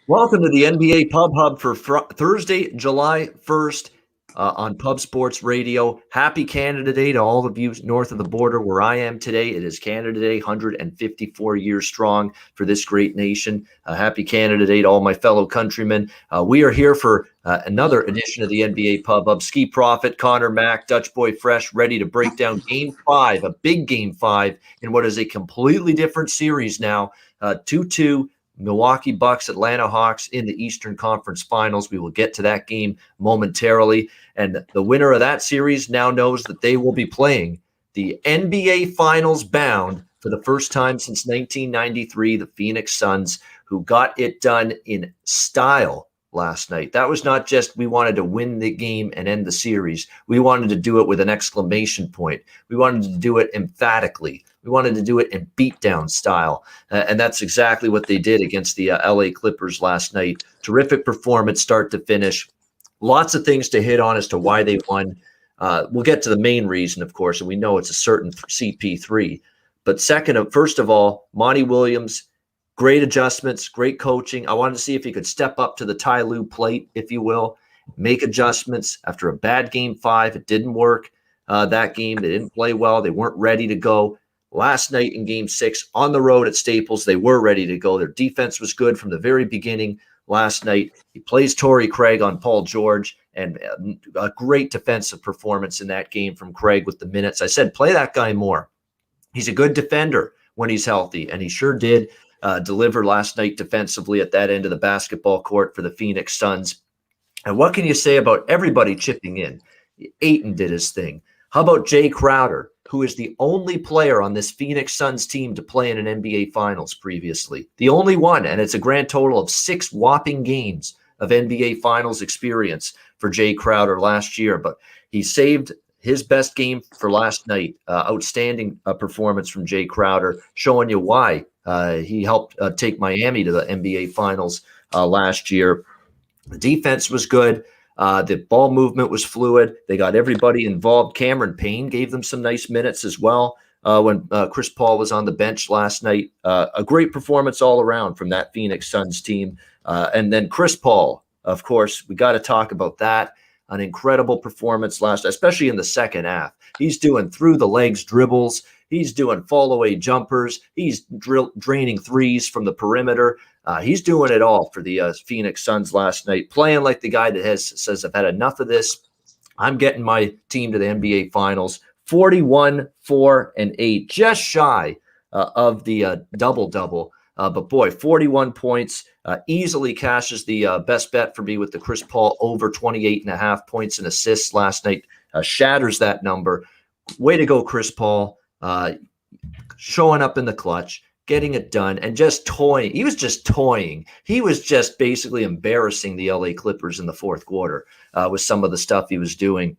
Welcome to the NBA Pub Hub for Thursday, July 1st on Pub Sports Radio. Happy Canada Day to all of you north of the border where I am today. It is Canada Day, 154 years strong for this great nation. Happy Canada Day to all my fellow countrymen. We are here for another edition of the NBA Pub Hub. Skee Prophet, Conor Mac, Dutch Boy Fresh, ready to break down Game 5, a big Game 5 in what is a completely different series now, 2-2. Milwaukee Bucks, Atlanta Hawks in the Eastern Conference Finals. We will get to that game momentarily. And the winner of that series now knows that they will be playing the NBA Finals bound for the first time since 1993, the Phoenix Suns, who got it done in style last night. That was not just we wanted to win the game and end the series. We wanted to do it with an exclamation point. We wanted to do it emphatically. We wanted to do it in beatdown style. And that's exactly what they did against the LA Clippers last night. Terrific performance start to finish. Lots of things to hit on as to why they won. We'll get to the main reason, of course, and we know it's a certain CP3. But first of all, Monty Williams, great adjustments, great coaching. I wanted to see if he could step up to the Ty Lue plate, if you will, make adjustments. After a bad Game 5, it didn't work that game. They didn't play well. They weren't ready to go. Last night in Game 6 on the road at Staples, they were ready to go. Their defense was good from the very beginning last night. He plays Torrey Craig on Paul George, and a great defensive performance in that game from Craig with the minutes. I said, play that guy more. He's a good defender when he's healthy, and he sure did deliver last night defensively at that end of the basketball court for the Phoenix Suns. And what can you say about everybody chipping in? Ayton did his thing. How about Jay Crowder, who is the only player on this Phoenix Suns team to play in an NBA Finals previously? The only one, and it's a grand total of 6 whopping games of NBA Finals experience for Jay Crowder last year. But he saved his best game for last night. Outstanding performance from Jay Crowder, showing you why he helped take Miami to the NBA Finals last year. The defense was good. The ball movement was fluid. They got everybody involved. Cameron Payne gave them some nice minutes as well when Chris Paul was on the bench last night. A great performance all around from that Phoenix Suns team. And then Chris Paul, of course, we got to talk about that. An incredible performance last, especially in the second half. He's doing through the legs dribbles. He's doing fall away jumpers. He's draining threes from the perimeter. He's doing it all for the Phoenix Suns last night, playing like the guy that says, I've had enough of this. I'm getting my team to the NBA Finals. 41-4-8, just shy of the double-double. But boy, 41 points, easily cashes the best bet for me with the Chris Paul over 28.5 points and assists last night. Shatters that number. Way to go, Chris Paul. Showing up in the clutch, getting it done, and just toying. He was just toying. He was just basically embarrassing the LA Clippers in the fourth quarter with some of the stuff he was doing.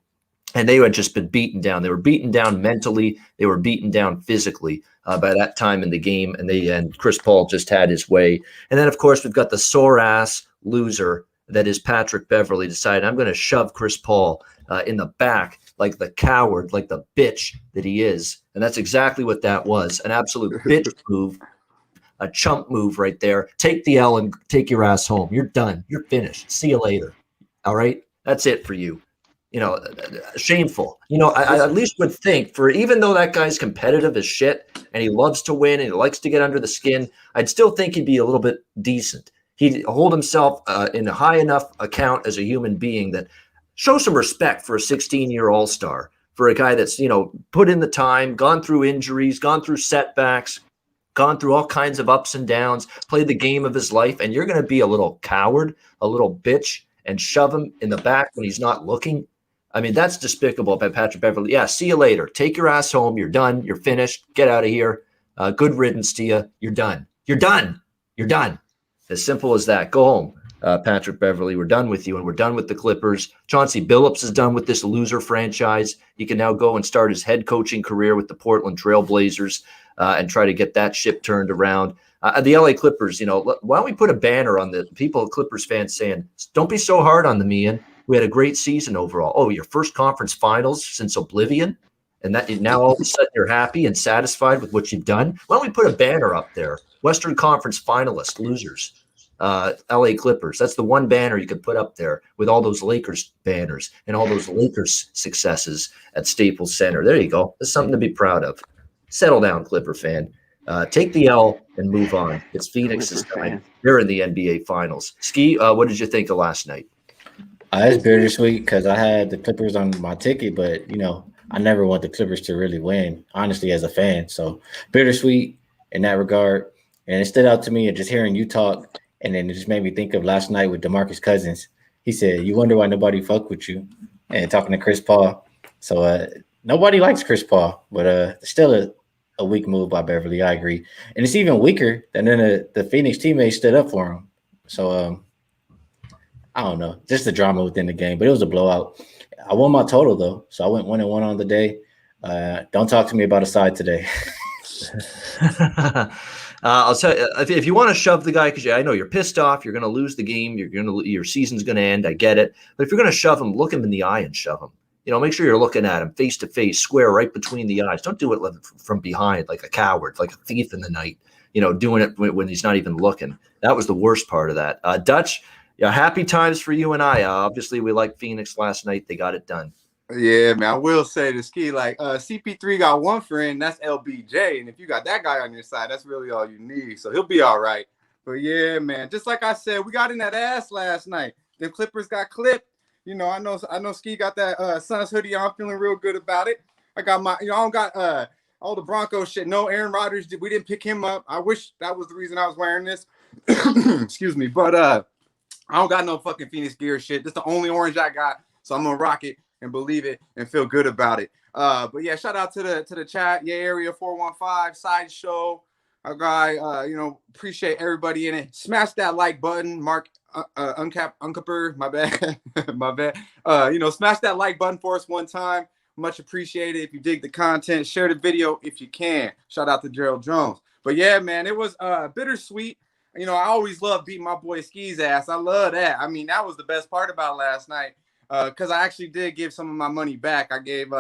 And they had just been beaten down. They were beaten down mentally. They were beaten down physically by that time in the game. And Chris Paul just had his way. And then, of course, we've got the sore-ass loser that is Patrick Beverley decided, I'm going to shove Chris Paul in the back like the coward, like the bitch that he is. And that's exactly what that was. An absolute bitch move, a chump move right there. Take the L and take your ass home. You're done. You're finished. See you later. All right? That's it for you. Shameful. I at least would think even though that guy's competitive as shit and he loves to win and he likes to get under the skin, I'd still think he'd be a little bit decent. He'd hold himself in a high enough account as a human being that show some respect for a 16-year all-star, for a guy that's, put in the time, gone through injuries, gone through setbacks, gone through all kinds of ups and downs, played the game of his life, and you're going to be a little coward, a little bitch, and shove him in the back when he's not looking. I mean, that's despicable by Patrick Beverley. Yeah, see you later. Take your ass home. You're done. You're finished. Get out of here. Good riddance to you. You're done. You're done. You're done. As simple as that. Go home, Patrick Beverley. We're done with you, and we're done with the Clippers. Chauncey Billups is done with this loser franchise. He can now go and start his head coaching career with the Portland Trail Blazers and try to get that ship turned around. The LA Clippers, why don't we put a banner on the people, Clippers fans, saying, don't be so hard on them, Ian. We had a great season overall. Oh, your first conference finals since Oblivion? And that now all of a sudden you're happy and satisfied with what you've done? Why don't we put a banner up there? Western Conference finalists, losers. LA Clippers. That's the one banner you could put up there with all those Lakers banners and all those Lakers successes at Staples Center. There you go. That's something to be proud of. Settle down, Clipper fan. Take the L and move on. It's Phoenix's time. They're in the NBA Finals. Skee, what did you think of last night? It's bittersweet because I had the Clippers on my ticket, but, I never want the Clippers to really win, honestly, as a fan. So bittersweet in that regard. And it stood out to me and just hearing you talk, and then it just made me think of last night with DeMarcus Cousins. He said, you wonder why nobody fuck with you, and talking to Chris Paul. So nobody likes Chris Paul, but still a weak move by Beverly. I agree. And it's even weaker than then the Phoenix teammates stood up for him. So I don't know, just the drama within the game, but it was a blowout. I won my total though, so I went 1-1 on the day. Don't talk to me about a side today. I'll tell you, if you want to shove the guy, because I know you're pissed off, you're going to lose the game, your season's going to end. I get it, but if you're going to shove him, look him in the eye and shove him. Make sure you're looking at him face to face, square right between the eyes. Don't do it from behind like a coward, like a thief in the night. Doing it when he's not even looking. That was the worst part of that. Dutch, happy times for you and I. Obviously, we liked Phoenix last night. They got it done. Yeah, man. I will say to Skee, like CP3 got one friend, that's LBJ, and if you got that guy on your side, that's really all you need. So he'll be all right. But yeah, man. Just like I said, we got in that ass last night. The Clippers got clipped. I know Skee got that Suns hoodie on. I'm feeling real good about it. I got my, I don't got all the Broncos shit. No, Aaron Rodgers, we didn't pick him up. I wish that was the reason I was wearing this. Excuse me. But I don't got no fucking Phoenix gear shit. This is the only orange I got. So I'm going to rock it and believe it and feel good about it. But yeah, shout out to the chat. Yeah, Area 415, Sideshow. Our guy, appreciate everybody in it. Smash that like button. Mark Uncapper, my bad. My bad. Smash that like button for us one time. Much appreciated. If you dig the content, share the video if you can. Shout out to Gerald Jones. But yeah, man, it was bittersweet. I always love beating my boy Skee's ass. I love that. I mean, that was the best part about last night. Because I actually did give some of my money back. I gave,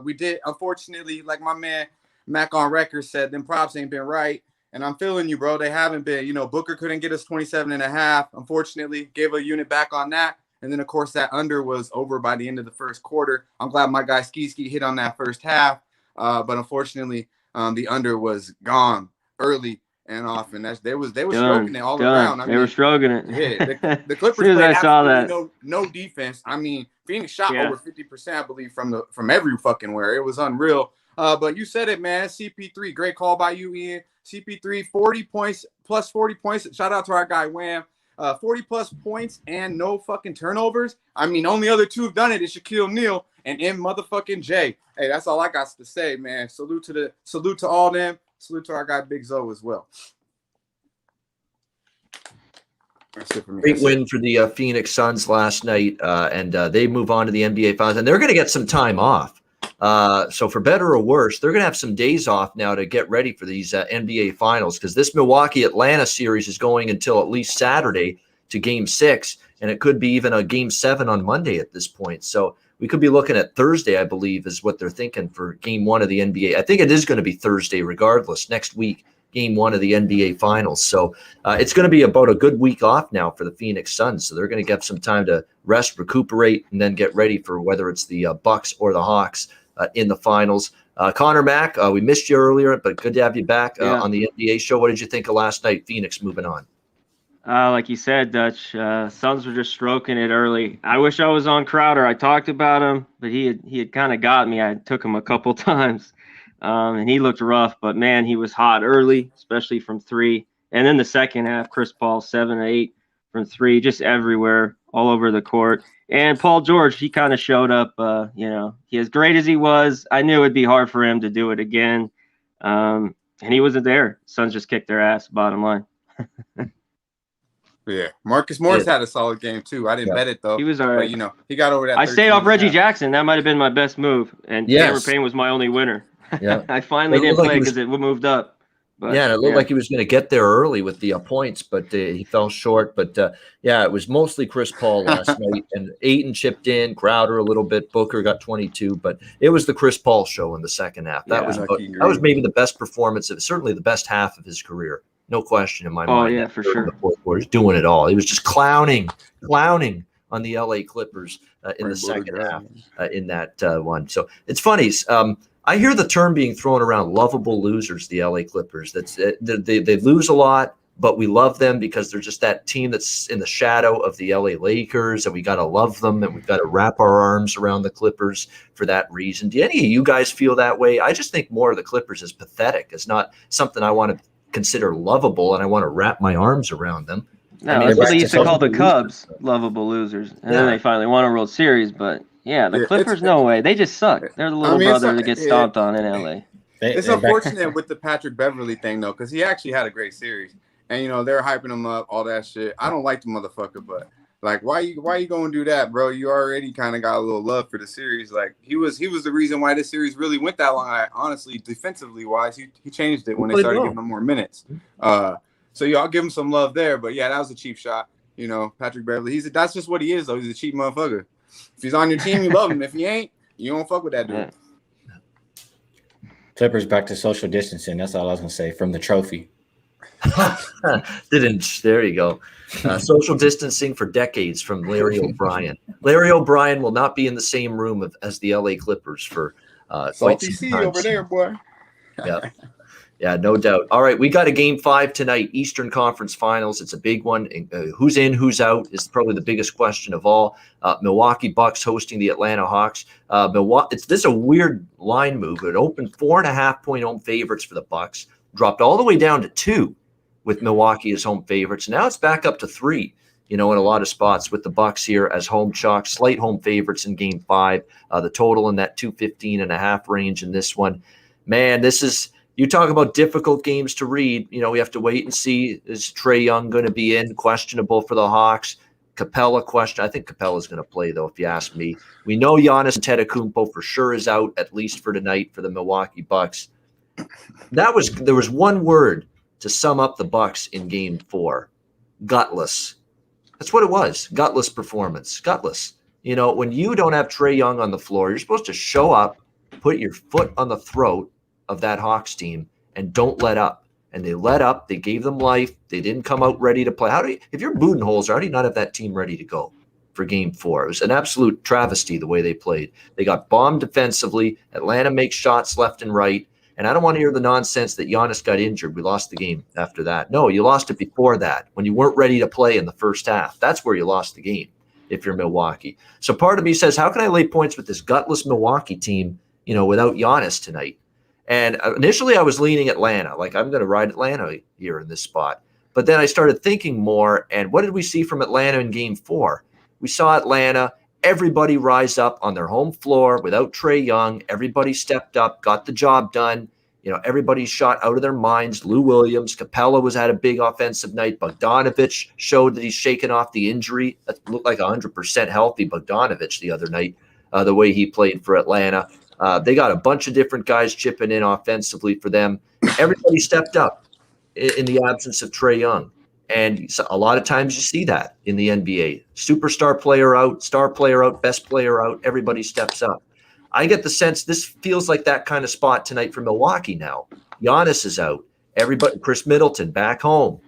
we did, unfortunately, like my man Mac on record said, them props ain't been right. And I'm feeling you, bro. They haven't been. Booker couldn't get us 27.5. Unfortunately, gave a unit back on that. And then, of course, that under was over by the end of the first quarter. I'm glad my guy Skee hit on that first half. But unfortunately, the under was gone early and often. They were stroking it all around. They were stroking it. Yeah, the Clippers played I saw that. No defense. I mean, Phoenix shot over 50%, I believe, from every fucking where. It was unreal. But you said it, man. CP3, great call by you, Ian. CP3, 40 points, plus 40 points. Shout out to our guy, Wham. 40 plus points and no fucking turnovers. I mean, only other two have done it is Shaquille O'Neal and M motherfucking J. Hey, that's all I got to say, man. Salute to all them. Salute to our guy Big Zo as well. That's it for me. Great win for the Phoenix Suns last night, and they move on to the NBA Finals, and they're going to get some time off. So for better or worse, they're going to have some days off now to get ready for these NBA Finals, because this Milwaukee-Atlanta series is going until at least Saturday to Game 6, and it could be even a Game 7 on Monday at this point. So we could be looking at Thursday, I believe, is what they're thinking for Game 1 of the NBA. I think it is going to be Thursday regardless, next week, Game 1 of the NBA Finals. So it's going to be about a good week off now for the Phoenix Suns. So they're going to get some time to rest, recuperate, and then get ready for whether it's the Bucks or the Hawks in the finals. Conor Mac, we missed you earlier, but good to have you back on the NBA show. What did you think of last night? Phoenix moving on. Like you said, Dutch, Suns were just stroking it early. I wish I was on Crowder. I talked about him, but he had kind of got me. I took him a couple times, and he looked rough. But, man, he was hot early, especially from three. And then the second half, Chris Paul, 7-8 from three, just everywhere, all over the court. And Paul George, he kind of showed up, he as great as he was, I knew it'd be hard for him to do it again. And he wasn't there. Suns just kicked their ass, bottom line. Yeah, Marcus Morris had a solid game too. I didn't bet it though. He was all right. But, he got over that. I stayed off Reggie Jackson. That might have been my best move. And Cameron Payne was my only winner. Yeah, I finally didn't play because it moved up. But, and it looked like he was going to get there early with the points, but he fell short. But it was mostly Chris Paul last night, and Ayton chipped in, Crowder a little bit, Booker got 22, but it was the Chris Paul show in the second half. That was maybe the best performance, certainly the best half of his career. No question in my Oh, mind. yeah, for In sure. the fourth quarter, he's doing it all. He was just clowning on the LA Clippers in the second half in that one. So it's funny. I hear the term being thrown around, lovable losers, the LA Clippers. They lose a lot, but we love them because they're just that team that's in the shadow of the LA Lakers, and we got to love them, and we've got to wrap our arms around the Clippers for that reason. Do any of you guys feel that way? I just think more of the Clippers is pathetic. It's not something I want to consider lovable, and I want to wrap my arms around them. No, I mean, that's what back they to used to call the social Cubs, lovable losers, and then Yeah. they finally won a World Series. But yeah, the Yeah, Clippers, no way. They just suck. They're the little brother that gets stomped on in LA. It's They're back. unfortunate with the Patrick Beverly thing though, because he actually had a great series, and they're hyping him up, all that shit. I don't like the motherfucker, but like, why you gonna do that, bro? You already kind of got a little love for the series. Like he was the reason why this series really went that long. Honestly, defensively wise, he changed it when they started giving him more minutes. So y'all give him some love there, but yeah, that was a cheap shot. Patrick Beverly, that's just what he is though. He's a cheap motherfucker. If he's on your team, you love him. If he ain't, you don't fuck with that dude. Yeah. Clippers back to social distancing. That's all I was gonna say from the trophy. There you go. Social distancing for decades from Larry O'Brien. Larry O'Brien will not be in the same room as the LA Clippers for quite Salty some C time. over there, boy. Yeah, no doubt. All right, we got a game 5 tonight, Eastern Conference Finals. It's a big one. Who's in, who's out is probably the biggest question of all. Milwaukee Bucks hosting the Atlanta Hawks. This is a weird line move. It opened 4.5-point home favorites for the Bucks, dropped all the way down to 2 with Milwaukee as home favorites. Now it's back up to 3. In a lot of spots with the Bucks here as home chalk, slight home favorites in game 5. The total in that 215.5 range in this one. Man, this is. You talk about difficult games to read. We have to wait and see. Is Trae Young going to be in? Questionable for the Hawks. Capella question. I think Capella's going to play, though, if you ask me. We know Giannis Antetokounmpo for sure is out, at least for tonight, for the Milwaukee Bucks. There was one word to sum up the Bucks in game 4. Gutless. That's what it was. Gutless performance. Gutless. When you don't have Trae Young on the floor, you're supposed to show up, put your foot on the throat of that Hawks team and don't let up. And they let up. They gave them life. They didn't come out ready to play. If you're Budenholzer, how do you not have that team ready to go for game 4? It was an absolute travesty the way they played. They got bombed defensively. Atlanta makes shots left and right. And I don't want to hear the nonsense that Giannis got injured. We lost the game after that. No, you lost it before that when you weren't ready to play in the first half. That's where you lost the game if you're Milwaukee. So part of me says, how can I lay points with this gutless Milwaukee team, without Giannis tonight? And initially I was leaning Atlanta, like I'm going to ride Atlanta here in this spot. But then I started thinking more, and what did we see from Atlanta in game 4? We saw Atlanta, everybody rise up on their home floor without Trae Young. Everybody stepped up, got the job done. Everybody shot out of their minds. Lou Williams, Capella had a big offensive night. Bogdanovich showed that he's shaken off the injury. That looked like 100% healthy Bogdanovich the other night, the way he played for Atlanta. They got a bunch of different guys chipping in offensively for them. Everybody stepped up in the absence of Trae Young. And a lot of times you see that in the NBA. Superstar player out, star player out, best player out, everybody steps up. I get the sense this feels like that kind of spot tonight for Milwaukee now. Giannis is out. Everybody, Chris Middleton back home.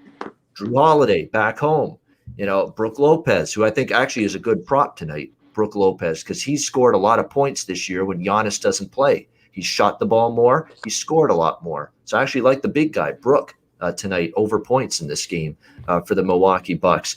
Drew Holiday back home. Brook Lopez, who I think actually is a good prop tonight. Brook Lopez, because he's scored a lot of points this year when Giannis doesn't play. He's shot the ball more. He scored a lot more. So I actually like the big guy, Brook, tonight over points in this game for the Milwaukee Bucks.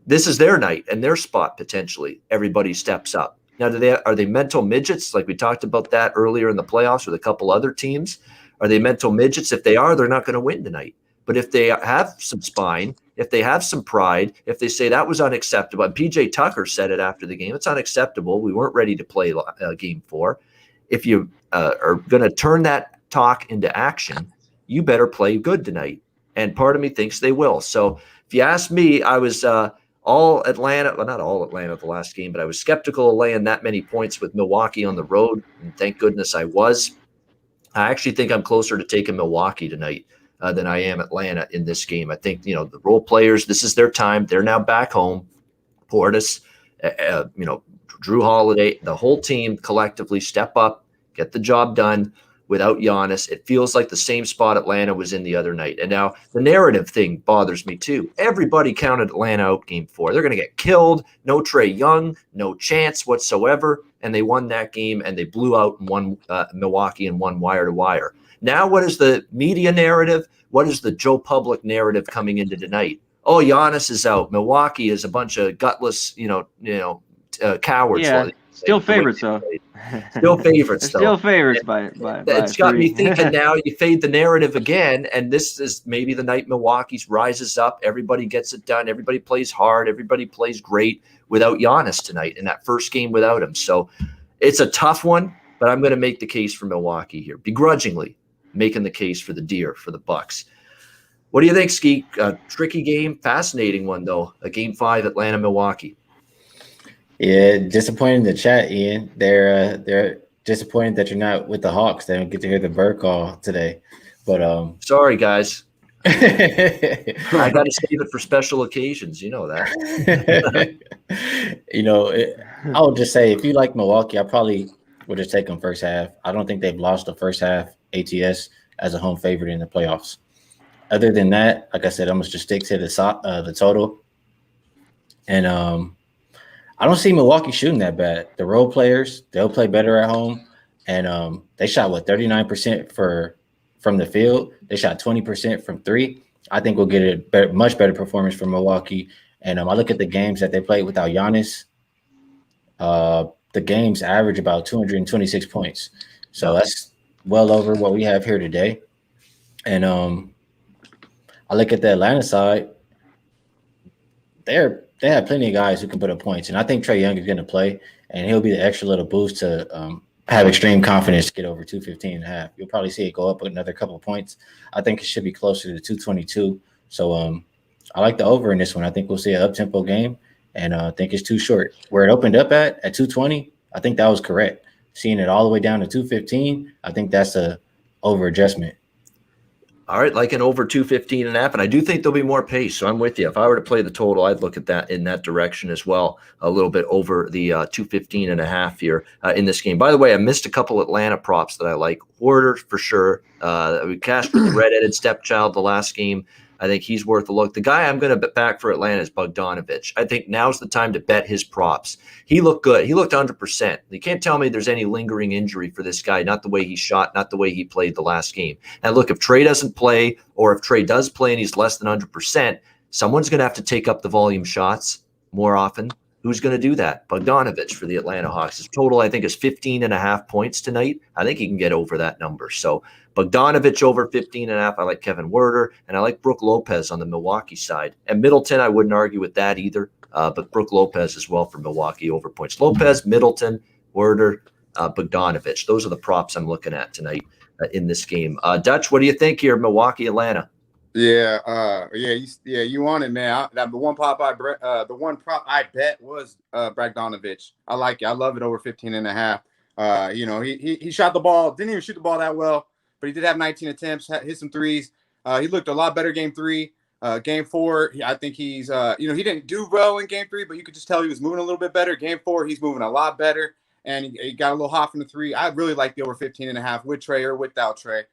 This is their night and their spot potentially. Everybody steps up. Now, are they mental midgets? Like we talked about that earlier in the playoffs with a couple other teams. Are they mental midgets? If they are, they're not going to win tonight. But if they have some spine, if they have some pride, if they say that was unacceptable, and PJ Tucker said it after the game, it's unacceptable. We weren't ready to play game 4. If you are going to turn that talk into action, you better play good tonight. And part of me thinks they will. So if you ask me, I was all Atlanta, well, not all Atlanta the last game, but I was skeptical of laying that many points with Milwaukee on the road. And thank goodness I was. I actually think I'm closer to taking Milwaukee tonight than I am Atlanta in this game. I think, the role players, this is their time. They're now back home. Portis, Drew Holiday, the whole team collectively step up, get the job done. without Giannis. It feels like the same spot Atlanta was in the other night. And now the narrative thing bothers me too. Everybody counted Atlanta out game 4. They're going to get killed. No Trae Young, no chance whatsoever. And they won that game, and they blew out and won Milwaukee and won wire to wire. Now, what is the media narrative? What is the Joe Public narrative coming into tonight? Oh, Giannis is out. Milwaukee is a bunch of gutless, cowards. Yeah, still favorites though. Still favorites, though. Still favorites by It's got me 3. thinking now. You fade the narrative again, and this is maybe the night Milwaukee rises up. Everybody gets it done. Everybody plays hard. Everybody plays great without Giannis tonight in that first game without him. So it's a tough one, but I'm going to make the case for Milwaukee here, begrudgingly making the case for the Deer, for the Bucks. What do you think, Skee? A tricky game, fascinating one though. A game 5, Atlanta, Milwaukee. Yeah, disappointed in the chat, Ian. They're disappointed that you're not with the Hawks. They don't get to hear the bird call today. But sorry, guys. I got to save it for special occasions. You know that. I would just say if you like Milwaukee, I probably would just take them first half. I don't think they've lost the first half ATS as a home favorite in the playoffs. Other than that, like I said, I'm going to just stick to the total. And I don't see Milwaukee shooting that bad. The role players, they'll play better at home. And they shot, 39% from the field. They shot 20% from 3. I think we'll get a much better performance from Milwaukee. And I look at the games that they played without Giannis. The games average about 226 points. So that's well over what we have here today. And I look at the Atlanta side. They have plenty of guys who can put up points. And I think Trae Young is going to play, and he'll be the extra little boost to have extreme confidence to get over 215.5. You'll probably see it go up another couple of points. I think it should be closer to 222. So I like the over in this one. I think we'll see an up-tempo game, and I think it's too short. Where it opened up at 220, I think that was correct. Seeing it all the way down to 215, I think that's a over adjustment. All right, like an over 215.5, and I do think there'll be more pace. So I'm with you. If I were to play the total, I'd look at that in that direction as well. A little bit over the 215.5 here in this game. By the way, I missed a couple Atlanta props that I like. Hoarder for sure. We cashed for the red-headed stepchild the last game. I think he's worth a look. The guy I'm going to bet back for Atlanta is Bogdanovich. I think now's the time to bet his props. He looked good. He looked 100%. You can't tell me there's any lingering injury for this guy, not the way he shot, not the way he played the last game. And look, if Trae doesn't play, or if Trae does play and he's less than 100%, someone's going to have to take up the volume shots more often. Who's going to do that? Bogdanovich for the Atlanta Hawks. His total, I think, is 15.5 points tonight. I think he can get over that number. So Bogdanovich over 15.5. I like Kevin Werder, and I like Brook Lopez on the Milwaukee side. And Middleton, I wouldn't argue with that either, but Brook Lopez as well for Milwaukee over points. Lopez, Middleton, Werder, Bogdanovich. Those are the props I'm looking at tonight in this game. Dutch, what do you think here, Milwaukee, Atlanta? Yeah, you want it, man. The one prop I bet was Bogdanovich. I like it. I love it over 15.5. He shot the ball, didn't even shoot the ball that well, but he did have 19 attempts, hit some threes. He looked a lot better game 3. Game 4, I think he's he didn't do well in game 3, but you could just tell he was moving a little bit better. Game 4, he's moving a lot better, and he got a little hot from the 3. I really like the over 15.5 with Trae or without Trae.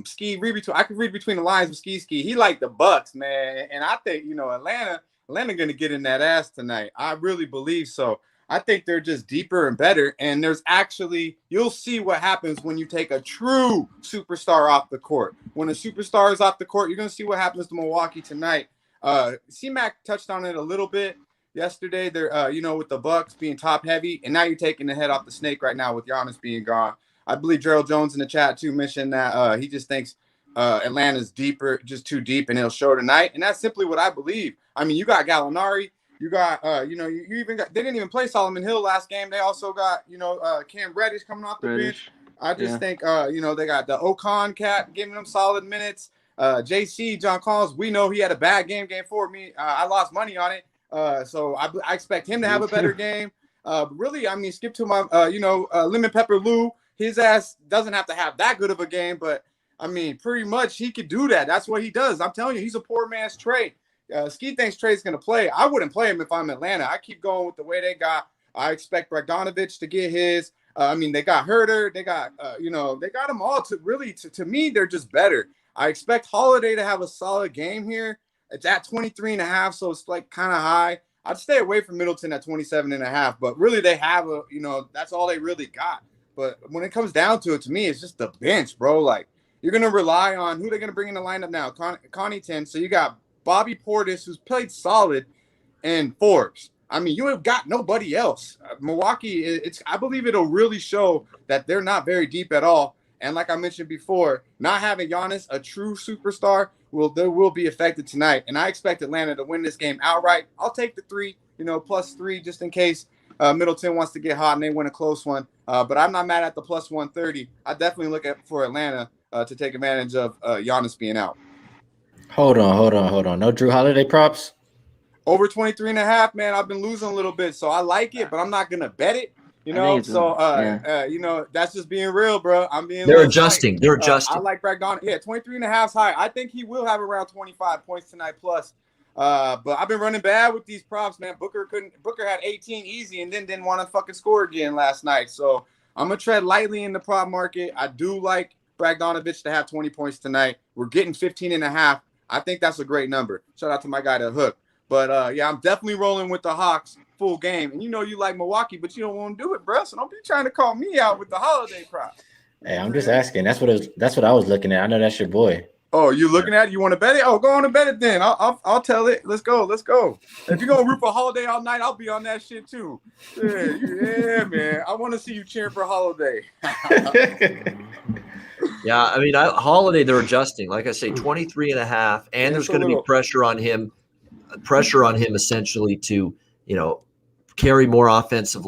Skee, I could read between the lines with Skee. He liked the Bucks, man, and I think Atlanta gonna get in that ass tonight. I really believe so. I think they're just deeper and better, and you'll see what happens when you take a true superstar off the court. When a superstar is off the court, you're gonna see what happens to Milwaukee tonight. C-Mac touched on it a little bit yesterday. They're with the Bucks being top heavy, and now you're taking the head off the snake right now with Giannis being gone. I believe Gerald Jones in the chat too mentioned that he just thinks Atlanta's deeper, just too deep, and it'll show tonight. And that's simply what I believe. I mean, you got Gallinari, you got you even got, they didn't even play Solomon Hill last game. They also got Cam Reddish coming off the bench. I just think they got the Ocon cat giving them solid minutes. JC John Collins, we know he had a bad game 4. I lost money on it, so I expect him to have a better game. Really, I mean, skip to my Lemon Pepper Lou. His ass doesn't have to have that good of a game, but I mean, pretty much he could do that. That's what he does. I'm telling you, he's a poor man's Trae. Skee thinks Trae's going to play. I wouldn't play him if I'm Atlanta. I keep going with the way they got. I expect Bogdanovich to get his. I mean, they got Herter. They got, they got them all to me, they're just better. I expect Holiday to have a solid game here. It's at 23.5, so it's like kind of high. I'd stay away from Middleton at 27.5, but really they have that's all they really got. But when it comes down to it, to me, it's just the bench, bro. Like, you're going to rely on who they're going to bring in the lineup now. Connie 10. So you got Bobby Portis, who's played solid, and Forbes. I mean, you have got nobody else. Milwaukee, I believe it'll really show that they're not very deep at all. And like I mentioned before, not having Giannis, a true superstar, will be affected tonight. And I expect Atlanta to win this game outright. I'll take the 3, +3, just in case Middleton wants to get hot and they win a close one. But I'm not mad at the +130. I definitely look for Atlanta to take advantage of Giannis being out. Hold on. No Drew Holiday props? Over 23.5, man. I've been losing a little bit, so I like it, but I'm not going to bet it. That's just being real, bro. I'm being. They're adjusting. They're adjusting. I like Bragdon. Yeah, 23.5 is high. I think he will have around 25 points tonight plus. But I've been running bad with these props, man. Booker had 18 easy and then didn't want to fucking score again last night. So I'm gonna tread lightly in the prop market. I do like Bragdonovich to have 20 points tonight. We're getting 15.5. I think that's a great number. Shout out to my guy, The Hook. But, I'm definitely rolling with the Hawks full game. And you like Milwaukee, but you don't want to do it, bro. So don't be trying to call me out with the Holiday prop. Hey, I'm just asking. That's what I was looking at. I know that's your boy. Oh, you looking at it? You want to bet it? Oh, go on and bet it then. I'll tell it. Let's go. If you're going to root for Holiday all night, I'll be on that shit too. Yeah, man. I want to see you cheering for Holiday. Yeah, I mean, Holiday, they're adjusting. Like I say, 23.5, and there's going to be pressure on him essentially to, carry more offensive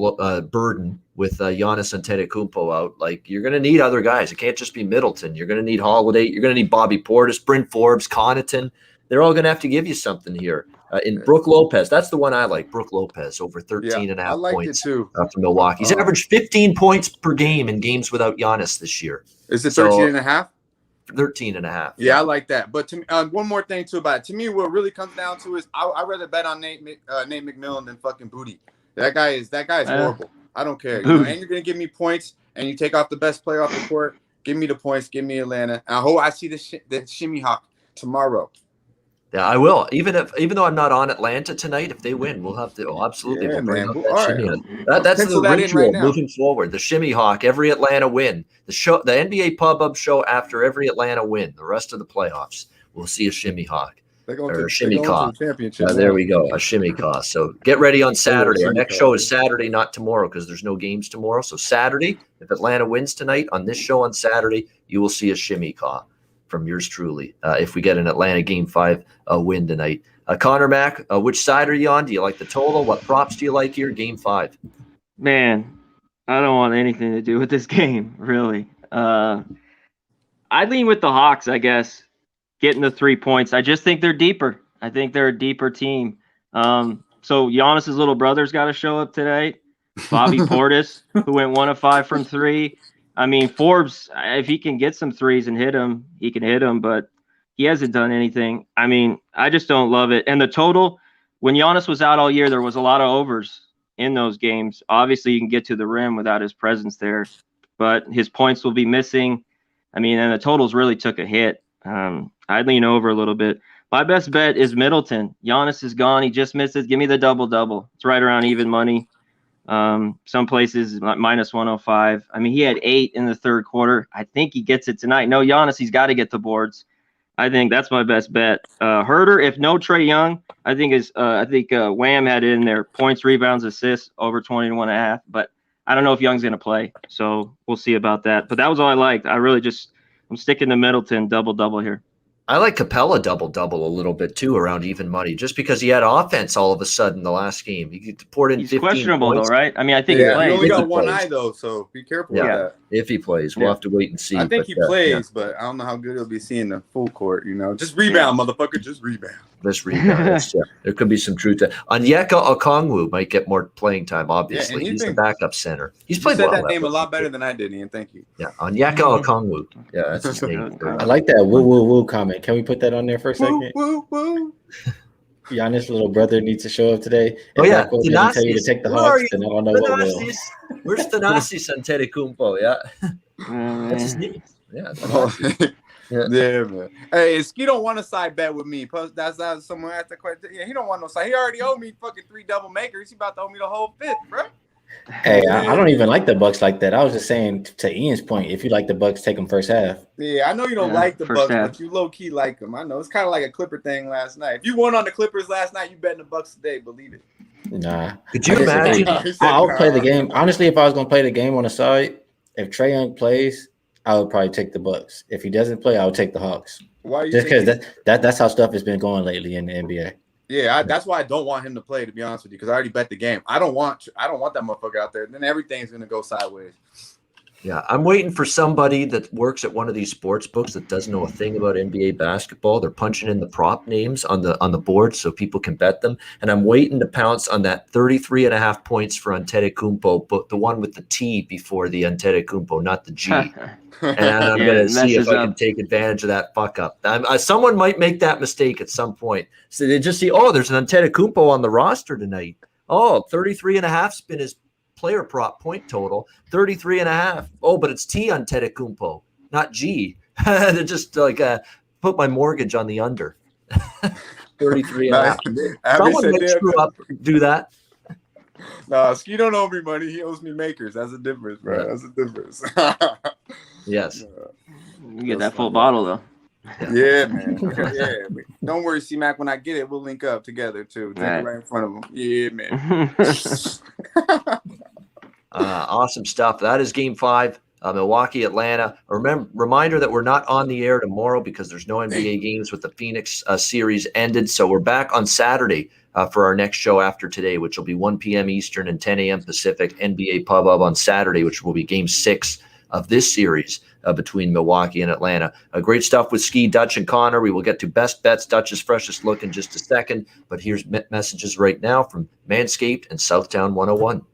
burden with Giannis Antetokounmpo out. Like, you're going to need other guys. It can't just be Middleton. You're going to need Holiday. You're going to need Bobby Portis, Bryn Forbes, Connaughton. They're all going to have to give you something here. In Brook Lopez, that's the one I like. Brook Lopez over 13.5 points for Milwaukee. He's averaged 15 points per game in games without Giannis this year. Is it 13.5? 13.5. Yeah, I like that. But to me, one more thing too about it. To me, what it really comes down to is I'd rather bet on Nate McMillan than fucking Booty. That guy is horrible. I don't care. And you're gonna give me points, and you take off the best player off the court. Give me the points. Give me Atlanta. I hope I see the Shimmy Hawk tomorrow. Yeah, I will. Even though I'm not on Atlanta tonight, if they win, we'll have to. Oh, absolutely, yeah, we'll bring man. up that shimmy. That's the ritual moving forward. The Shimmy Hawk, every Atlanta win. The NBA Pub show after every Atlanta win. The rest of the playoffs, we'll see a Shimmy Hawk or a Shimmy Caw. There we go, a Shimmy Caw. So get ready on Saturday. Our next show is Saturday, not tomorrow, because there's no games tomorrow. So Saturday, if Atlanta wins tonight on this show on Saturday, you will see a Shimmy Caw from yours truly. If we get an Atlanta Game 5 win tonight. Conor Mac, which side are you on? Do you like the total? What props do you like here? Game 5. Man, I don't want anything to do with this game, really. I lean with the Hawks, I guess, getting the 3 points. I just think they're deeper. I think they're a deeper team. So Giannis's little brother's got to show up today. Bobby Portis, who went 1 of 5 from 3. I mean, Forbes, if he can get some threes and hit them, he can hit them, but he hasn't done anything. I mean, I just don't love it. And the total, when Giannis was out all year, there was a lot of overs in those games. Obviously, you can get to the rim without his presence there, but his points will be missing. I mean, and the totals really took a hit. I'd lean over a little bit. My best bet is Middleton. Giannis is gone. He just missed it. Give me the double-double. It's right around even money. Some places minus 105. I mean, he had 8 in the third quarter. I think he gets it tonight. No, Giannis, he's got to get the boards. I think that's my best bet. Herter, if no Trae Young, I think Wham had in there points, rebounds, assists over 21.5. But I don't know if Young's going to play, so we'll see about that. But that was all I liked. I'm sticking to Middleton double here. I like Capella double-double a little bit, too, around even money, just because he had offense all of a sudden the last game. He poured in 15 He's questionable, points. though, right? I mean, I think he plays. He only got one eye, though, so be careful with that. If he plays. We'll have to wait and see. I think he plays, but I don't know how good he'll be seeing the full court, Just rebound, motherfucker. Just rebound. This rebound. There could be some truth to Onyeka Okongwu might get more playing time, obviously. He's the backup center. He's played said that name a lot better than I did, Ian. Thank you. Yeah, Onyeka Okongwu. Yeah, that's his name. I like that woo-woo-woo comment. Can we put that on there for a second? Woo, woo, woo. Giannis' little brother needs to show up today. Oh, If yeah. that quote doesn't tell you to take the Where are Hawks, you? then I don't know what will. Where's Thanasis Antetokounmpo? Yeah. That's his name. Yeah. Thanasis. Yeah. Yeah, man. Hey, Skee don't want a side bet with me. That's someone asked the question. Yeah, he don't want no side. He already owed me fucking 3 double makers. He about to owe me the whole 5th, bro. Hey, I don't even like the Bucks like that. I was just saying to Ian's point, if you like the Bucks, take them first half. Yeah, I know you don't like the Bucks, but you low key like them. I know it's kind of like a Clipper thing last night. If you won on the Clippers last night, you betting the Bucks today. Believe it. Nah. Could you imagine? I'll play the game. Honestly, if I was gonna play the game on the side, if Trae Young plays, I would probably take the Bucks. If he doesn't play, I would take the Hawks. Why? You just because that's how stuff has been going lately in the NBA. Yeah, that's why I don't want him to play. To be honest with you, because I already bet the game. I don't want that motherfucker out there. Then everything's gonna go sideways. Yeah, I'm waiting for somebody that works at one of these sports books that doesn't know a thing about NBA basketball. They're punching in the prop names on the board so people can bet them. And I'm waiting to pounce on that 33.5 points for Antetokounmpo, but the one with the T before the Antetokounmpo, not the G. And I'm going to see if I can take advantage of that fuck up. Someone might make that mistake at some point. So they just see, oh, there's an Antetokounmpo on the roster tonight. Oh, 33.5 spin his player prop point total 33.5. Oh, but it's T on Antetokounmpo, not G. They're just like put my mortgage on the under. 33.5. Someone might screw up, do that. No, Skee don't owe me money. He owes me makers. That's a difference, bro. That's a difference. Yes. You get that full bottle though. Yeah, man. Yeah. Don't worry, C-Mac. When I get it, we'll link up together too. Take it right in front of him. Yeah, man. Awesome stuff. That is Game 5, Milwaukee, Atlanta. Reminder that we're not on the air tomorrow because there's no NBA games with the Phoenix series ended. So we're back on Saturday for our next show after today, which will be 1 p.m. Eastern and 10 a.m. Pacific. NBA Pub Up on Saturday, which will be Game 6 of this series between Milwaukee and Atlanta. Great stuff with Skee, Dutch, and Connor. We will get to best bets, Dutch's freshest look in just a second. But here's messages right now from Manscaped and Southtown 101.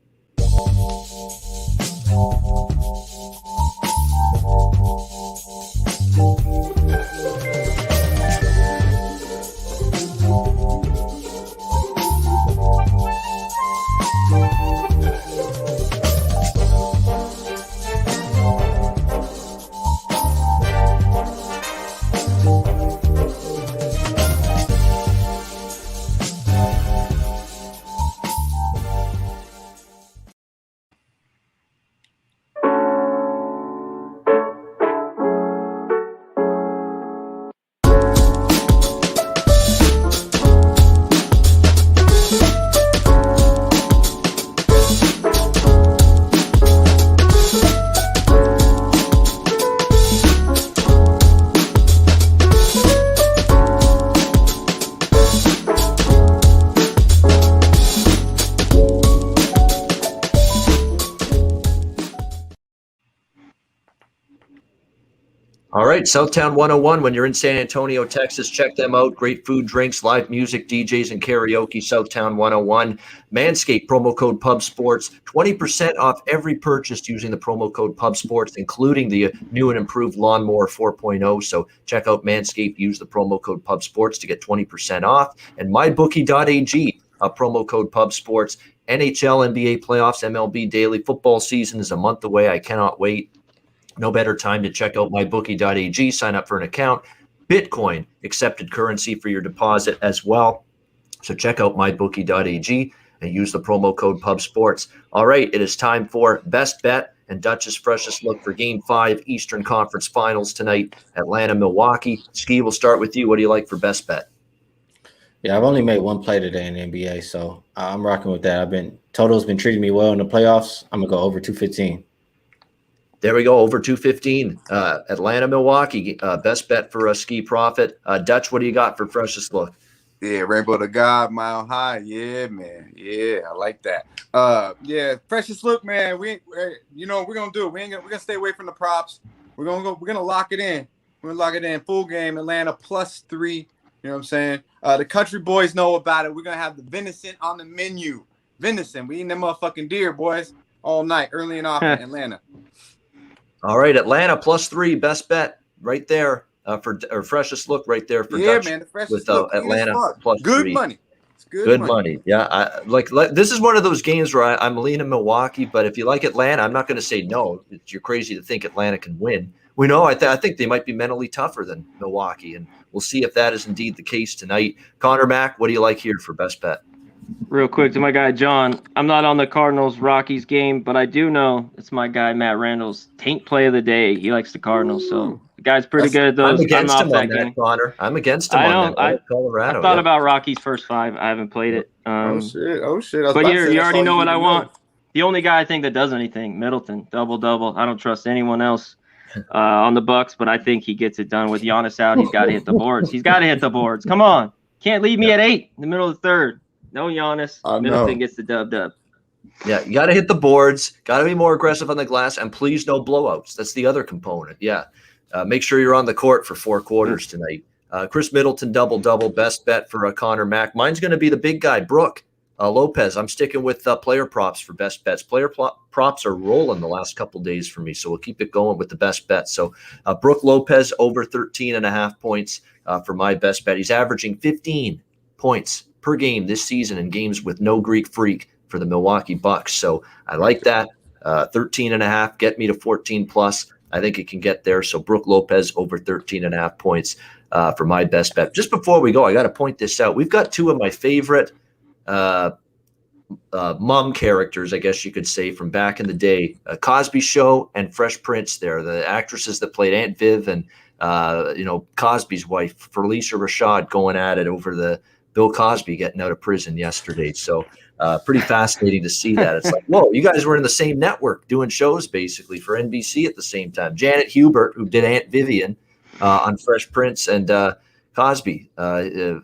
All right, Southtown 101. When you're in San Antonio, Texas, check them out. Great food, drinks, live music, DJs, and karaoke. Southtown 101. Manscaped, promo code PubSports. 20% off every purchase using the promo code PubSports, including the new and improved Lawnmower 4.0. So check out Manscaped. Use the promo code PubSports to get 20% off. And mybookie.ag, promo code PubSports. NHL, NBA playoffs, MLB daily. Football season is a month away. I cannot wait. No better time to check out mybookie.ag, sign up for an account. Bitcoin, accepted currency for your deposit as well. So check out mybookie.ag and use the promo code PubSports. All right, it is time for Best Bet and Dutch's freshest look for Game 5 Eastern Conference Finals tonight, Atlanta, Milwaukee. Skee, we'll start with you. What do you like for Best Bet? Yeah, I've only made one play today in the NBA, so I'm rocking with that. Total's been treating me well in the playoffs. I'm going to go over 215. There we go, over 215. Atlanta, Milwaukee, best bet for a Skee Profit. Dutch, what do you got for freshest look? Yeah, Rainbow to God, Mile High. Yeah, man. Yeah, I like that. Yeah, freshest look, man. We're gonna do it. We're gonna stay away from the props. We're gonna lock it in. We're gonna lock it in. Full game, Atlanta +3. You know what I'm saying? The country boys know about it. We're gonna have the venison on the menu. Venison. We eating them motherfucking deer, boys, all night, early and often. Atlanta. All right, Atlanta +3, best bet right there for freshest look right there for Dutch. Man, the freshest with look. Atlanta +3. Good money. It's good, Good money. money. Yeah. Like this is one of those games where I'm leaning Milwaukee, but if you like Atlanta, I'm not going to say no. You're crazy to think Atlanta can win. We know. I think they might be mentally tougher than Milwaukee, and we'll see if that is indeed the case tonight. Conor Mac, what do you like here for best bet? Real quick to my guy John, I'm not on the Cardinals Rockies game, but I do know it's my guy Matt Randall's tank play of the day. He likes the Cardinals, so the guy's pretty good at those. I'm against him off on that that, game. Connor. I'm against him I on know. that. I like I Colorado. thought about Rockies first 5. I haven't played it. Oh shit! I was But about to say you that's already all know you what need I to want. know. The only guy I think that does anything, Middleton, double. I don't trust anyone else on the Bucks, but I think he gets it done with Giannis out. He's got to hit the boards. He's got to hit the boards. Come on, can't leave me at 8 in the middle of the third. No Giannis. I know. Middleton gets the dub. Yeah, you got to hit the boards. Got to be more aggressive on the glass, and please no blowouts. That's the other component. Yeah, make sure you're on the court for 4 quarters tonight. Chris Middleton double. Best bet for Conor Mac. Mine's going to be the big guy, Brooke Lopez. I'm sticking with player props for best bets. Player props are rolling the last couple days for me, so we'll keep it going with the best bet. So Brooke Lopez over 13.5 points for my best bet. He's averaging 15 points per game this season in games with no Greek freak for the Milwaukee Bucks. So I like that. 13.5, get me to 14 plus. I think it can get there. So Brooke Lopez over 13.5 points for my best bet. Just before we go, I got to point this out. We've got 2 of my favorite mom characters, I guess you could say, from back in the day, Cosby Show and Fresh Prince. They're the actresses that played Aunt Viv and Cosby's wife, Felicia Rashad, going at it over the Bill Cosby getting out of prison yesterday. So pretty fascinating to see that. It's like, whoa, you guys were in the same network doing shows basically for NBC at the same time. Janet Hubert, who did Aunt Vivian on Fresh Prince, and Cosby, Claire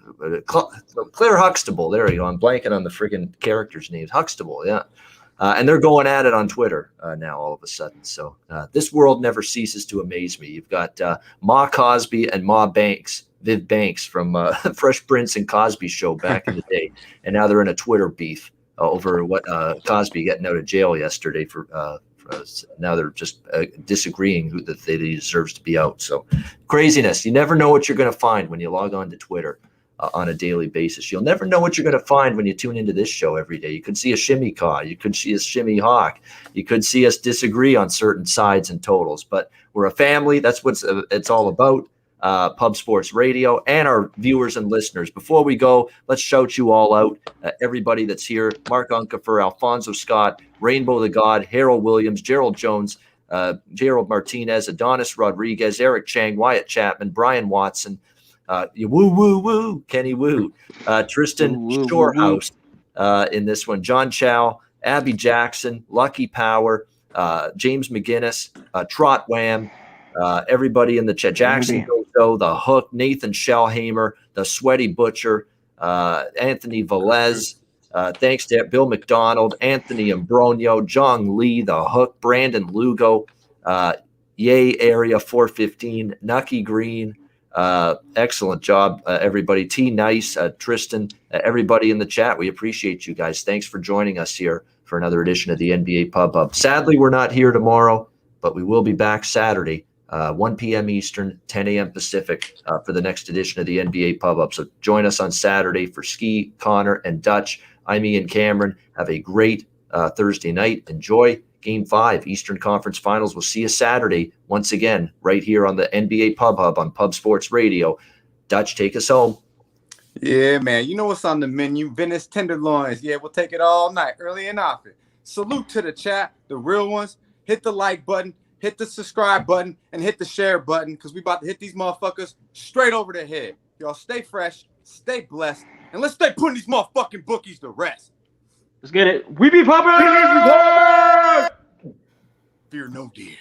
Huxtable. There you go. I'm blanking on the friggin' characters' names. Huxtable, yeah. And they're going at it on Twitter now all of a sudden. So this world never ceases to amaze me. You've got Ma Cosby and Ma Banks, Viv Banks from Fresh Prince and Cosby Show back in the day. And now they're in a Twitter beef over what Cosby getting out of jail yesterday for now they're just disagreeing who that he deserves to be out. So craziness. You never know what you're going to find when you log on to Twitter on a daily basis. You'll never know what you're going to find when you tune into this show every day. You could see a shimmy caw. You could see a shimmy hawk. You could see us disagree on certain sides and totals, but we're a family. That's what it's all about. Pub Sports Radio and our viewers and listeners. Before we go, let's shout you all out. Everybody that's here: Mark Unkefer, Alfonso Scott, Rainbow the God, Harold Williams, Gerald Jones, Gerald Martinez, Adonis Rodriguez, Eric Chang, Wyatt Chapman, Brian Watson, Kenny Woo, Tristan Shorehouse in this one, John Chow, Abby Jackson, Lucky Power, James McGinnis, Trot Wham, everybody in the chat, Jackson Gozo, The Hook, Nathan Shellhamer, The Sweaty Butcher, Anthony Velez, thanks to Bill McDonald, Anthony Ambronio, Jong Lee, The Hook, Brandon Lugo, Yay Area 415, Nucky Green, excellent job, everybody. T Nice, Tristan, everybody in the chat. We appreciate you guys. Thanks for joining us here for another edition of the NBA Pub Hub. Sadly, we're not here tomorrow, but we will be back Saturday, 1 p.m. Eastern, 10 a.m. Pacific, for the next edition of the NBA Pub Up. So join us on Saturday for Skee, Connor, and Dutch. I'm Ian Cameron. Have a great Thursday night. Enjoy Game 5, Eastern Conference Finals. We'll see you Saturday once again right here on the NBA Pub Hub on Pub Sports Radio. Dutch, take us home. Yeah, man. You know what's on the menu? Venice tenderloins. Yeah, we'll take it all night, early and often. Salute to the chat, the real ones. Hit the like button, hit the subscribe button, and hit the share button, because we about to hit these motherfuckers straight over the head. Y'all stay fresh, stay blessed, and let's stay putting these motherfucking bookies to rest. Let's get it. We be popping! Fear no dear.